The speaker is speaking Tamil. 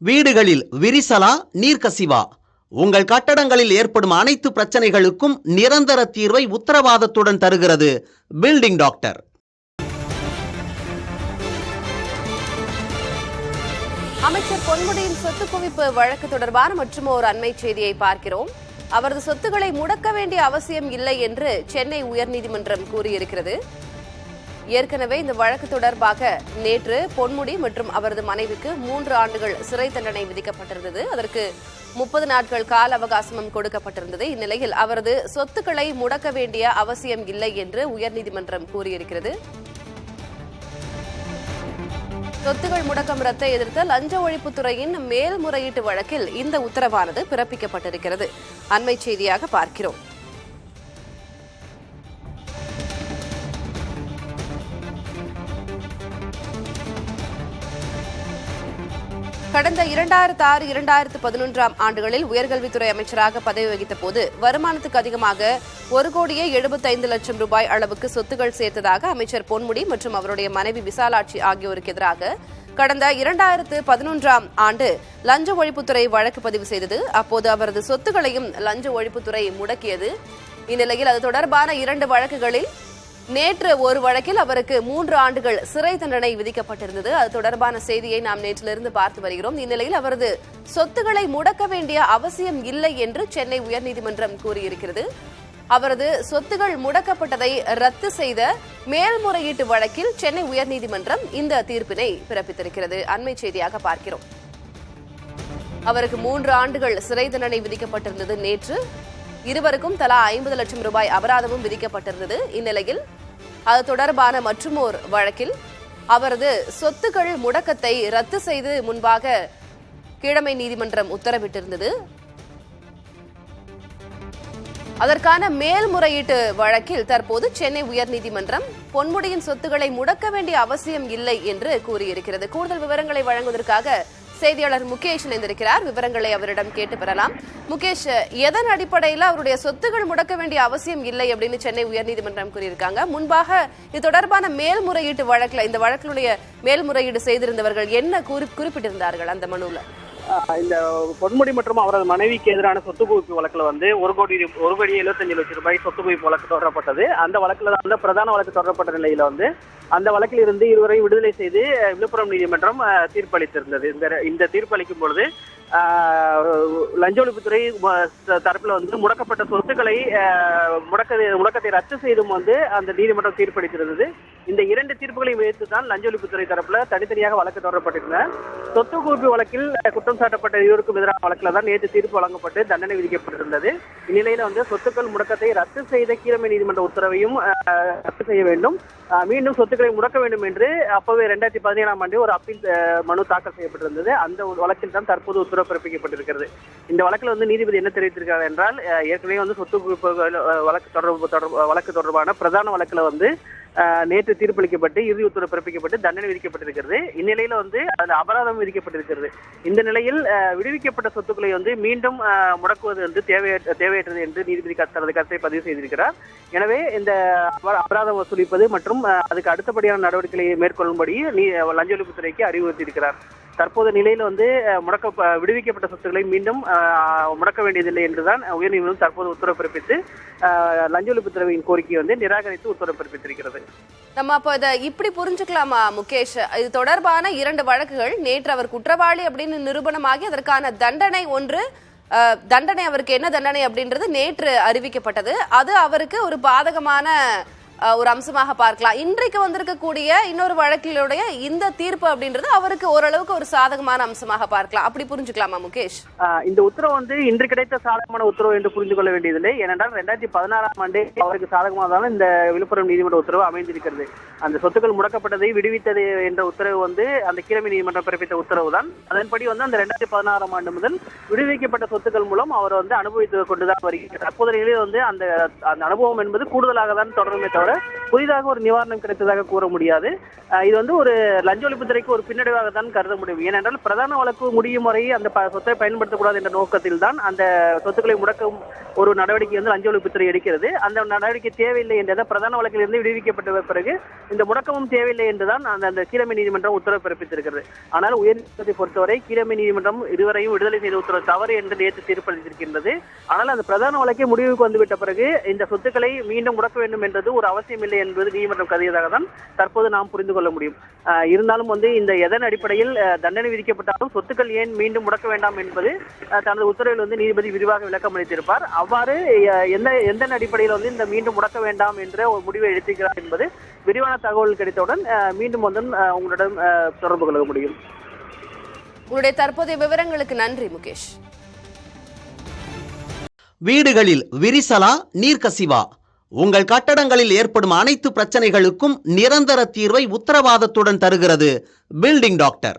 வீடுகளில் விரிசலா, நீர்க்கசிவா? உங்கள் கட்டடங்களில் ஏற்படும் அனைத்து பிரச்சனைகளுக்கும் நிரந்தர தீர்வை உத்தரவாதத்துடன் தருகிறது பில்டிங் டாக்டர். அமைச்சர் பொன்முடியின் சொத்து குவிப்பு வழக்கு தொடர்பான மற்றும் ஒரு அண்மை செய்தியை பார்க்கிறோம். அவரது சொத்துக்களை முடக்க வேண்டிய அவசியம் இல்லை என்று சென்னை உயர்நீதிமன்றம் கூறியிருக்கிறது. ஏற்கனவே இந்த வழக்கு தொடர்பாக நேற்று பொன்முடி மற்றும் அவரது மனைவிக்கு 3 ஆண்டுகள் சிறை தண்டனை விதிக்கப்பட்டிருந்தது. அதற்கு 30 நாட்கள் கால அவகாசமும் கொடுக்கப்பட்டிருந்தது. இந்நிலையில் அவரது சொத்துக்களை முடக்க வேண்டிய அவசியம் இல்லை என்று உயர்நீதிமன்றம் கூறியிருக்கிறது. சொத்துகள் முடக்கம் ரத்தை எதிர்த்த லஞ்ச ஒழிப்புத்துறையின் மேல்முறையீட்டு வழக்கில் இந்த உத்தரவானது பிறப்பிக்கப்பட்டிருக்கிறது. அண்மை செய்தியாக பார்க்கிறோம். கடந்த 2006-2011 ஆண்டுகளில் உயர்கல்வித்துறை அமைச்சராக பதவி வகித்த போது வருமானத்துக்கு அதிகமாக 1,75,00,000 ரூபாய் அளவுக்கு சொத்துக்கள் சேர்த்ததாக அமைச்சர் பொன்முடி மற்றும் அவருடைய மனைவி விசாலாட்சி ஆகியோருக்கு எதிராக கடந்த 2011 ஆண்டு லஞ்ச ஒழிப்புத்துறை வழக்கு பதிவு செய்தது. அப்போது அவரது சொத்துக்களையும் லஞ்ச ஒழிப்புத்துறை முடக்கியது. இந்நிலையில் அது தொடர்பான 2 வழக்குகளில் நேற்று ஒரு வழக்கில் அவருக்கு 3 ஆண்டுகள் சிறை தண்டனை விதிக்கப்பட்டிருந்தது. அது தொடர்பான செய்தியை நாம் நேற்றிலிருந்து பார்த்து வருகிறோம். இந்நிலையில் அவரது சொத்துக்களை முடக்க வேண்டிய அவசியம் இல்லை என்று சென்னை உயர்நீதிமன்றம் கூறியிருக்கிறது. அவரது சொத்துகள் முடக்கப்பட்டதை ரத்து செய்த மேல்முறையீட்டு வழக்கில் சென்னை உயர்நீதிமன்றம் இந்த தீர்ப்பினை பிறப்பித்திருக்கிறது. அண்மை செய்தியாக பார்க்கிறோம். அவருக்கு 3 ஆண்டுகள் சிறை தண்டனை விதிக்கப்பட்டிருந்தது. நேற்று இருவருக்கும் தலா 50 லட்சம் ரூபாய் அபராதமும் விதிக்கப்பட்டிருந்தது. இந்நிலையில் அது தொடர்பான மற்றுமோர் வழக்கில் அவரது சொத்துக்கள் முடக்கத்தை ரத்து செய்து முன்பாக கீழமை நீதிமன்றம் உத்தரவிட்டிருந்தது. அதற்கான மேல்முறையீட்டு வழக்கில் தற்போது சென்னை உயர்நீதிமன்றம் பொன்முடியின் சொத்துக்களை முடக்க வேண்டிய அவசியம் இல்லை என்று கூறியிருக்கிறது. கூடுதல் விவரங்களை வழங்குவதற்காக செய்தியாளர் முகேஷ் இணைந்திருக்கிறார். விவரங்களை அவரிடம் கேட்டு பெறலாம். முகேஷ், எதன் அடிப்படையில் அவருடைய சொத்துக்கள் முடக்க வேண்டிய அவசியம் இல்லை அப்படின்னு சென்னை உயர்நீதிமன்றம் கூறியிருக்காங்க? முன்பாக இது தொடர்பான மேல்முறையீட்டு வழக்குல இந்த வழக்கினுடைய மேல்முறையீடு செய்திருந்தவர்கள் என்ன குறிப்பிட்டிருந்தார்கள் அந்த மனுவில்? இந்த பொன்முடி மற்றும் அவரது மனைவிக்கு எதிரான சொத்து குவிப்பு வழக்குல 1,75,00,000 ரூபாய் சொத்து குவிப்பு வழக்கு தொடரப்பட்டது. அந்த வழக்குல தான் பிரதான வழக்கு தொடரப்பட்ட நிலையில அந்த வழக்கில் இருந்து இருவரையும் விடுதலை செய்து விழுப்புரம் நீதிமன்றம் தீர்ப்பளித்திருந்தது. இந்த தீர்ப்பளிக்கும் பொழுது லஞ்ச ஒழிப்புத்துறை தரப்புல முடக்கப்பட்ட சொத்துக்களை முடக்கத்தை ரத்து செய்தும் அந்த நீதிமன்றம் தீர்ப்பளித்திருந்தது. இந்த 2 தீர்ப்புகளையும் வைத்து தான் லஞ்ச ஒழிப்புத்துறை தரப்புல தனித்தனியாக வழக்கு தொடரப்பட்டிருந்த சொத்து குவிப்பு வழக்கில் குற்றம் சாட்டப்பட்ட இருவருக்கும் எதிரான வழக்கில் தான் நேற்று தீர்ப்பு வழங்கப்பட்டு தண்டனை விதிக்கப்பட்டிருந்தது. இந்நிலையில சொத்துக்கள் முடக்கத்தை ரத்து செய்த கீழமை நீதிமன்ற உத்தரவையும் ரத்து செய்ய வேண்டும், மீண்டும் சொத்துக்களை முடக்க வேண்டும் என்று அப்பவே 2017 ஆண்டு ஒரு அப்பீல் மனு தாக்கல் செய்யப்பட்டிருந்தது. அந்த வழக்கில் தான் தற்போது உத்தரவு பிறப்பிக்கப்பட்டிருக்கிறது. இந்த வழக்கில் நீதிபதி என்ன தெரிவித்திருக்கிறார் என்றால், ஏற்கனவே சொத்து குவிப்பு வழக்கு தொடர்பான பிரதான வழக்குல நேற்று தீர்ப்பளிக்கப்பட்டு இறுதி உத்தரவு பிறப்பிக்கப்பட்டு தண்டனை விதிக்கப்பட்டிருக்கிறது. இந்நிலையில அதுல அபராதம் விதிக்கப்பட்டிருக்கிறது. இந்த நிலையில் விடுவிக்கப்பட்ட சொத்துக்களை மீண்டும் முடக்குவது தேவையற்றது என்று நீதிபதி தனது கருத்தை பதிவு செய்திருக்கிறார். எனவே இந்த அபராதம் வசூலிப்பது மற்றும் அதுக்கு அடுத்தபடியான நடவடிக்கைகளை மேற்கொள்ளும்படி லஞ்ச ஒழிப்புத்துறைக்கு அறிவுறுத்தியிருக்கிறார். தற்போது நிலையில விடுவிக்கப்பட்ட சொத்துக்களை மீண்டும் முடக்க வேண்டியதில்லை என்றுதான் உயர்நீதிமன்றம் தற்போது உத்தரவு பிறப்பித்து லஞ்ச ஒழிப்புத்துறையின் கோரிக்கையை நிராகரித்து உத்தரவு பிறப்பித்திருக்கிறது. நம்ம அப்போ இதை இப்படி புரிஞ்சுக்கலாமா முகேஷ்? இது தொடர்பான 2 வழக்குகள் நேற்று அவர் குற்றவாளி அப்படின்னு நிரூபணமாகி அதற்கான தண்டனை தண்டனை அவருக்கு என்ன தண்டனை அப்படின்றது நேற்று அறிவிக்கப்பட்டது. அது அவருக்கு ஒரு பாதகமான ஒரு அம்சமாக பார்க்கலாம். இன்றைக்கு வந்திருக்கக்கூடிய இன்னொரு வழக்கிலுடைய இந்த தீர்ப்பு அப்படின்றது அவருக்கு ஓரளவுக்கு ஒரு சாதகமான அம்சமாக பார்க்கலாம். அப்படி புரிஞ்சுக்கலாமா முகேஷ்? இந்த உத்தரவு இன்று கிடைத்த சாதகமான உத்தரவு என்று புரிந்து கொள்ள வேண்டியதில்லை. ஏனென்றால் 2016 ஆண்டே அவருக்கு சாதகமாக இந்த விழுப்புரம் நீதிமன்ற உத்தரவு அமைந்திருக்கிறது. அந்த சொத்துக்கள் முடக்கப்பட்டதை விடுவித்தது என்ற உத்தரவு அந்த கீழமை நீதிமன்றம் பிறப்பித்த உத்தரவு தான். அதன்படி அந்த 2016 ஆண்டு முதல் விடுவிக்கப்பட்ட சொத்துக்கள் மூலம் அவர் அனுபவித்து கொண்டுதான் வருகிறார். தற்போதைய நிலையில் அந்த அனுபவம் என்பது கூடுதலாக தான் தொடருமே தவிர புதிதாக ஒரு நிவாரணம் கிடைத்ததாக கூற முடியாது. இது வந்து ஒரு லஞ்ச ஒழிப்புத்துறைக்கு ஒரு பின்னடைவாக தான் கருத முடியும். ஏனென்றால் பிரதான வழக்கு முடியும் வரை அந்த சொத்தை பயன்படுத்தக்கூடாது என்ற நோக்கத்தில் தான் அந்த சொத்துக்களை முடக்கும் ஒரு நடவடிக்கை வந்து லஞ்ச ஒழிப்புத்துறை எடுக்கிறது. அந்த நடவடிக்கை தேவையில்லை என்றதை பிரதான வழக்கிலிருந்து விடுவிக்கப்பட்ட பிறகு இந்த முடக்கமும் தேவையில்லை என்றுதான் அந்த கீழமை நீதிமன்றம் உத்தரவு பிறப்பித்திருக்கிறது. ஆனால் உயர்நீதிமன்றத்தை பொறுத்தவரை கீழமை நீதிமன்றம் இருவரையும் விடுதலை செய்த உத்தரவு தவறு என்று நேற்று தீர்ப்பளித்திருக்கின்றது. ஆனால் அந்த பிரதான வழக்கை முடிவுக்கு வந்துவிட்ட பிறகு இந்த சொத்துக்களை மீண்டும் முடக்க வேண்டும் என்றது ஒரு அவசியம் இல்லை என்பது நீதிமன்றம் கருதியதாக தான் தற்போது நாம் புரிந்து கொள்ள முடியும். இருந்தாலும் வந்து இந்த எதன் அடிப்படையில் தண்டனை விதிக்கப்பட்டாலும் சொத்துக்கள் ஏன் மீண்டும் முடக்க வேண்டாம் என்பது தனது உத்தரவில் வந்து நீதிபதி விரிவாக விளக்கம் அளித்திருப்பார். அவ்வாறு எந்த அடிப்படையில் வந்து இந்த மீண்டும் முடக்க வேண்டாம் என்ற ஒரு முடிவை எடுத்திருக்கிறார் என்பது விரிவான தகவல் கிடைத்தவுடன் மீண்டும் வந்து உங்களிடம் தொடர்பு கொள்ள முடியும். உங்களுடைய தற்போதைய விவரங்களுக்கு நன்றி முகேஷ். வீடுகளில் விரிசலா, நீர்க்கசிவா? உங்கள் கட்டடங்களில் ஏற்படும் அனைத்து பிரச்சனைகளுக்கும் நிரந்தர தீர்வை உத்தரவாதத்துடன் தருகிறது பில்டிங் டாக்டர்.